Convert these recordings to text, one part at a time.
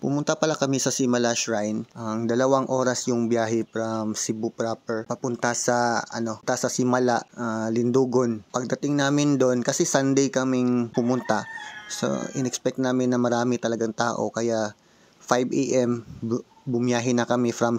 Pumunta pala kami sa Simala Shrine. Ang 2 oras yung biyahe from Cebu proper papunta sa Simala, Lindugon. Pagdating namin doon kasi Sunday kaming pumunta. So inexpect namin na marami talagang tao kaya 5 AM bumiyahe na kami from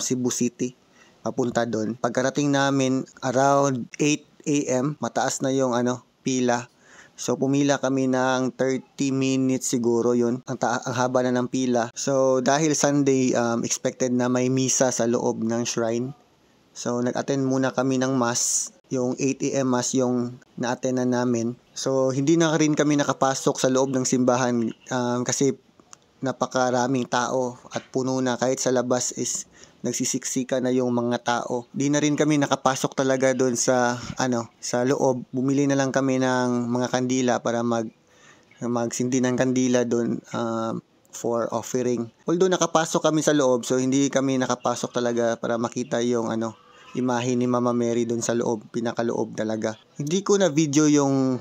Cebu City papunta doon. Pagkarating namin around 8 AM, mataas na yung pila. So pumila kami ng 30 minutes siguro yun. Ang haba na ng pila. So dahil Sunday, expected na may misa sa loob ng shrine. So nag-attend muna kami ng mass. Yung 8 AM mass yung na-attend na namin. So hindi na rin kami nakapasok sa loob ng simbahan kasi napakaraming tao at puno na. Kahit sa labas is nagsisiksika na yung mga tao. Di na rin kami nakapasok talaga doon sa loob. Bumili na lang kami ng mga kandila para magsindi ng kandila doon for offering. Although nakapasok kami sa loob, so hindi kami nakapasok talaga para makita yung imahe ni Mama Mary doon sa loob, pinakaloob talaga. Hindi ko na video yung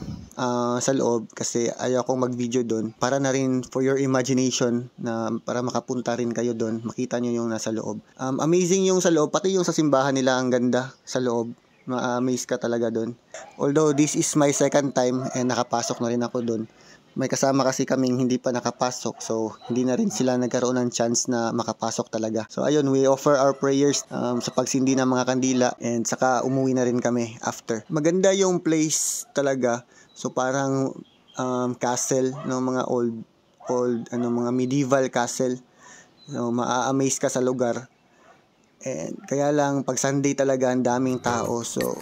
sa loob kasi ayaw kong mag-video doon. Para na rin for your imagination na para makapunta rin kayo doon, makita nyo yung nasa loob. Amazing yung sa loob, pati yung sa simbahan nila ang ganda sa loob. Ma-amaze ka talaga doon. Although this is my second time and nakapasok na rin ako doon. May kasama kasi kaming hindi pa nakapasok, so hindi na rin sila nagkaroon ng chance na makapasok talaga. So ayun, we offer our prayers sa pagsindi ng mga kandila and saka umuwi na rin kami after. Maganda yung place talaga. So parang castle, mga old mga medieval castle. So maa-amaze ka sa lugar. And kaya lang pag Sunday talaga ang daming tao. So